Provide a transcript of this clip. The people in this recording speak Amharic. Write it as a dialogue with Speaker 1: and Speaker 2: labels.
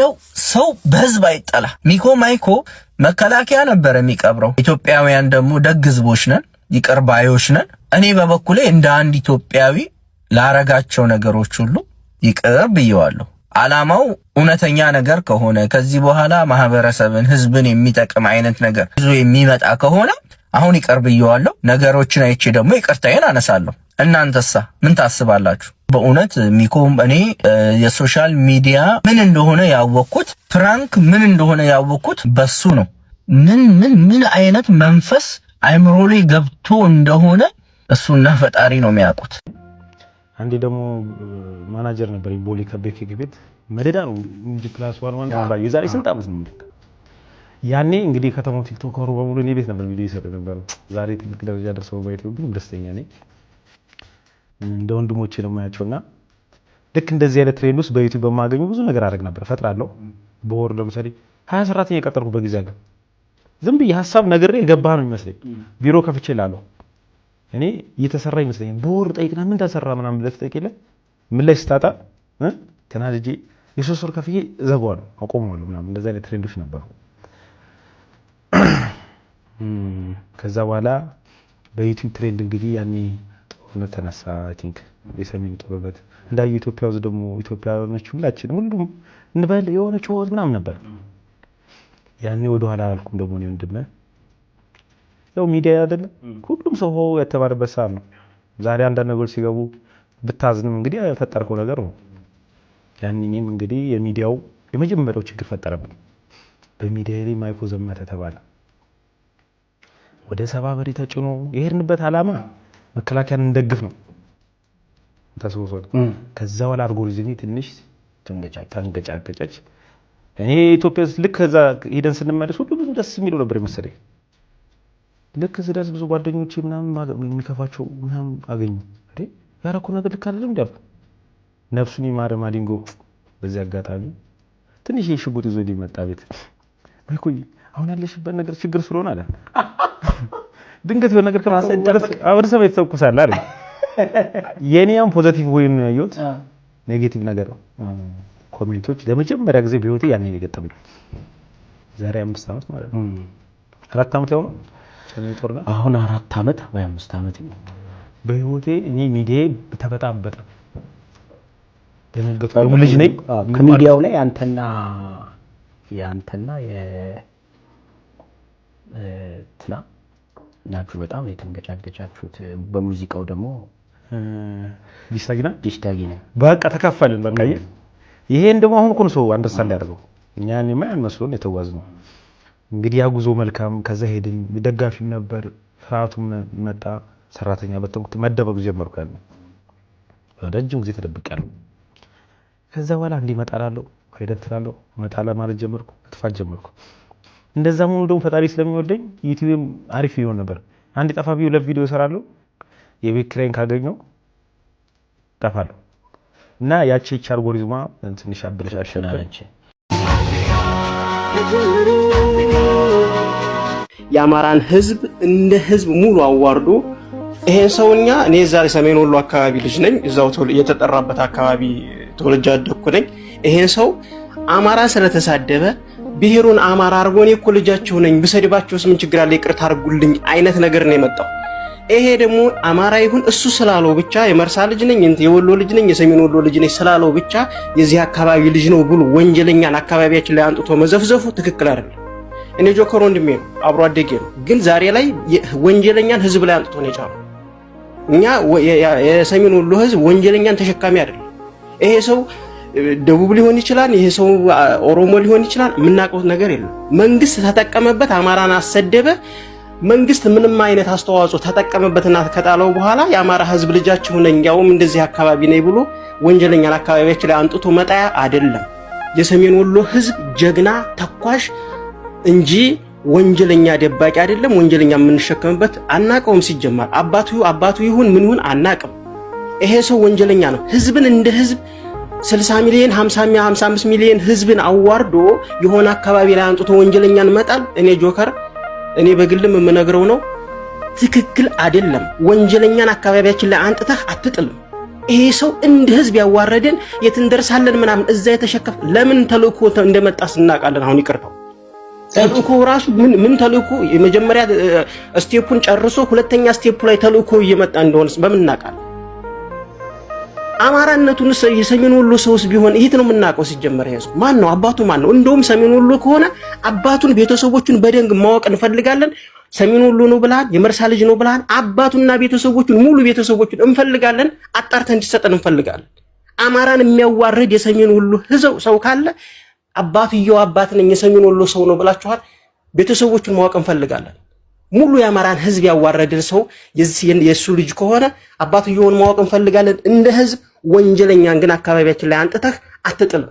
Speaker 1: እንደው ሰው በህዝብ አይጠላ። ሚኮ ማይኮ መከላከያ ነበር የሚቀብረው። ኢትዮጵያውያን ደግሞ ደግ ህዝቦች ነን፣ ይቅር ባዮች ነን። እኔ በበኩሌ እንደ አንድ ኢትዮጵያዊ ላረጋቸው ነገሮች ሁሉ ይቅር ብየዋለሁ። ዓላማው እውነተኛ ነገር ከሆነ ከዚህ በኋላ ማህበረሰብን ህዝብን የሚጠቅም አይነት ነገር ይዞ የሚመጣ ከሆነ አሁን ይቅር ብየዋለሁ። ነገሮችን አይቼ ደግሞ ይቅርታዬን አነሳለሁ። እናንተሳ ምን ታስባላችሁ? በእውነት ሚኮም እኔ የሶሻል ሚዲያ ምን እንደሆነ ያወቅኩት ፕራንክ ምን እንደሆነ ያወቅኩት በሱ ነው። ምን አይነት መንፈስ አይምሮ ላይ ገብቶ እንደሆነ እሱና ፈጣሪ ነው የሚያውቁት።
Speaker 2: አንዴ ደግሞ ማናጀር ነበር ቦሌ ከቤት ቤት መደዳ ነው እንጂ ክላስ ዋን ባይ የዛሬ ስንት ዓመት ነው ያኔ እንግዲህ ከተማው ቲክቶከሩ በሙሉ እኔ ቤት ነበር ቪዲዮ ይሰራ ነበር። ዛሬ ትልቅ ደረጃ ደርሰው ባይተውብኝ ደስተኛ ነኝ። እንደ ወንድሞቼ ነው የማያቸውና ልክ እንደዚህ አይነት ትሬንድ ውስጥ በዩቲዩብ በማገኙ ብዙ ነገር አደረግ ነበር ፈጥራለሁ። በወር ለምሳሌ 20 ሰራተኛ የቀጠርኩ በጊዜ አለ። ዝም ብዬ ሐሳብ ነግሬ የገባ ነው የሚመስለኝ ቢሮ ከፍቼ ላለሁ እኔ እየተሰራ ይመስለኛል። በወር ጠይቅና ምን ተሰራ ምናምን ብለህ ትጠይቅለ ምን ላይ ስታጣ ተናድጄ የሶስት ወር ከፍዬ ዘባዋለሁ አቆመዋለሁ ምናምን እንደዛ አይነት ትሬንዶች ነበሩ። ከዛ በኋላ በዩቲዩብ ትሬንድ እንግዲህ ያኔ ጦርነት ተነሳ። አይ ቲንክ የሰሜን ጦርነት እንዳዩ ኢትዮጵያ ውስጥ ደግሞ ኢትዮጵያውያኖች ሁላችንም ሁሉም እንበል የሆነ ጩኸት ምናምን ነበር። ያኔ ወደ ኋላ አልኩም ደግሞ ነው እንደም ያው ሚዲያ አይደለም ሁሉም ሰው የተባለበት ሰዓት ነው። ዛሬ አንዳንድ ነገሮች ሲገቡ ብታዝንም እንግዲህ ያፈጠርከው ነገር ነው። ያንንም እንግዲህ የሚዲያው የመጀመሪያው ችግር ፈጠረብን። በሚዲያ ላይ ማይኮ ዘመተ ተባለ። ወደ 70 በሬ ተጭኖ የሄድንበት ዓላማ መከላከያን እንደግፍ ነው ታስቦት። ከዛ በኋላ አልጎሪዝም ትንሽ ተንገጫገጨች። እኔ ኢትዮጵያ ልክ ከዛ ሄደን ስንመለስ ሁሉ ብዙ ደስ የሚለው ነበር መሰለኝ። ልክ ስለዚህ ብዙ ጓደኞቼ ምናምን የሚከፋቸው ምናምን አገኙ። አይደል ያረኩ ነገር ልክ አይደለም እንዴ? ነፍሱን ይማረ ማዲንጎ በዚህ አጋጣሚ ትንሽ የሽጉጥ ይዞ ሊመጣ ቤት ማይኮይ አሁን ያለሽበት ነገር ችግር ስለሆነ አለ ድንገት የሆነ ነገር ከማሰደረስ አወር ሰው የተሰኩሳል አይደል? የኔም ፖዚቲቭ ወይ ነው ያዩት ኔጌቲቭ ነገር ኮሜንቶች ለመጀመሪያ ጊዜ በህይወቴ ያኔ የገጠመኝ ዛሬ 5 ዓመት ማለት ነው 4 ዓመት ያው ነው አሁን 4 ዓመት ወይ 5 ዓመት በህይወቴ እኔ ሚዲያ ተበጣበጠ ደነገጥኩ። ልጅ ነኝ
Speaker 3: ከሚዲያው ላይ አንተና ትና ናችሁ በጣም የተንገጫገጫችሁት። በሙዚቃው ደግሞ ዲሽታጊና
Speaker 2: በቃ ተከፈልን። በቃ ይሄን ደግሞ አሁን እኮ ነው ሰው አንደርስታንድ ያደርገው። እኛን የማያን መስሎን የተዋዝነው እንግዲህ ያ ጉዞ መልካም። ከዛ ሄድን ደጋፊም ነበር ፍርሃቱም መጣ። ሰራተኛ በተንኩት መደበቅ ጀመርኩ። ያለ ረጅም ጊዜ ተደብቄያለሁ። ከዛ በኋላ እንዲህ እመጣላለሁ ሄደትላለሁ መጣላ ማለት ጀመርኩ። ተፋጅ ጀመርኩ። እንደዛ ሙሉ ደግሞ ፈጣሪ ስለሚወደኝ ዩቲዩብም አሪፍ ይሆን ነበር። አንድ ጠፋ ቢዩ ለቪዲዮ እሰራለሁ የቤት ኪራይን ካገኘው ጠፋለሁ እና ያቺ አልጎሪዝማ ትንሽ አበላሽታለች።
Speaker 4: የአማራን ህዝብ እንደ ህዝብ ሙሉ አዋርዶ ይሄን ሰውኛ እኔ ዛሬ ሰሜን ወሎ አካባቢ ልጅ ነኝ። እዛው የተጠራበት አካባቢ ተወልጄ አደኩ ነኝ። ይሄን ሰው አማራ ስለተሳደበ ብሔሩን አማራ አርጎ እኔ እኮ ልጃችሁ ነኝ ብሰድባችሁስ ምን ችግር አለ ይቅርታ አርጉልኝ አይነት ነገር ነው የመጣው። ይሄ ደግሞ አማራ ይሁን እሱ ስላለው ብቻ የመርሳ ልጅ ነኝ የወሎ ልጅ ነኝ የሰሜን ወሎ ልጅ ነኝ ስላለው ብቻ የዚህ አካባቢ ልጅ ነው ብሎ ወንጀለኛን አካባቢያችን ላይ አንጥቶ መዘፍዘፉ ትክክል አይደለም። እኔ ጆከር ወንድሜ ነው አብሮ አደጌ ነው፣ ግን ዛሬ ላይ ወንጀለኛን ህዝብ ላይ አንጥቶ ነው የጫነው። እኛ የሰሜን ወሎ ህዝብ ወንጀለኛን ተሸካሚ አይደለም። ይሄ ሰው ደቡብ ሊሆን ይችላል፣ ይሄ ሰው ኦሮሞ ሊሆን ይችላል፣ የምናውቀው ነገር የለም። መንግስት ተጠቀመበት፣ አማራን አሰደበ። መንግስት ምንም አይነት አስተዋጽኦ ተጠቀመበትና ከጣለው በኋላ የአማራ ህዝብ ልጃችሁ ነኝ ያውም እንደዚህ አካባቢ ነኝ ብሎ ወንጀለኛን አካባቢያችን ላይ አንጥቶ መጣያ አይደለም። የሰሜን ወሎ ህዝብ ጀግና ተኳሽ እንጂ ወንጀለኛ ደባቂ አይደለም። ወንጀለኛ የምንሸከምበት አናቀውም። ሲጀመር አባቱ ይሁን ምን ይሁን አናቀም። ይሄ ሰው ወንጀለኛ ነው። ህዝብን እንደ ህዝብ 60 ሚሊዮን 55 ሚሊዮን ህዝብን አዋርዶ የሆነ አካባቢ ላይ አንጥቶ ወንጀለኛን መጣል እኔ በግልም የምነግረው ነው ትክክል አይደለም። ወንጀለኛን አካባቢያችን ላይ አንጥተህ አትጥልም። ይሄ ሰው እንደ ህዝብ ያዋረደን የት እንደርሳለን ምናምን እዛ የተሸከፍ ለምን ተልእኮ እንደመጣ ስናቃለን። አሁን ይቅርታው ተልእኮ ራሱ ምን ተልእኮ የመጀመሪያ ስቴፑን ጨርሶ ሁለተኛ ስቴፑ ላይ ተልእኮ እየመጣ እንደሆነስ በምን እናቃለን? አማራነቱን የሰሜን ወሎ ሰውስ ቢሆን ይሄት ነው የምናውቀው። ሲጀመር ይሄ ሰው ማን ነው? አባቱ ማን ነው? እንደውም ሰሜን ወሎ ከሆነ አባቱን ቤተሰቦቹን በደንብ ማወቅ እንፈልጋለን። ሰሜን ወሎ ነው ብለሃል፣ የመርሳ ልጅ ነው ብለሃል። አባቱና ቤተሰቦቹን ሙሉ ቤተሰቦቹን እንፈልጋለን፣ አጣርተን እንዲሰጠን እንፈልጋለን። አማራን የሚያዋርድ የሰሜን ወሎ ህዝብ ሰው ካለ አባትየው አባት ነኝ የሰሜን ወሎ ሰው ነው ብላችኋል። ቤተሰቦቹን ማወቅ እንፈልጋለን። ሙሉ የአማራን ህዝብ ያዋረደን ሰው የሱ ልጅ ከሆነ አባትየውን ማወቅ እንፈልጋለን እንደ ህዝብ። ወንጀለኛን ግን አካባቢያችን ላይ አንጥተህ አትጥልም።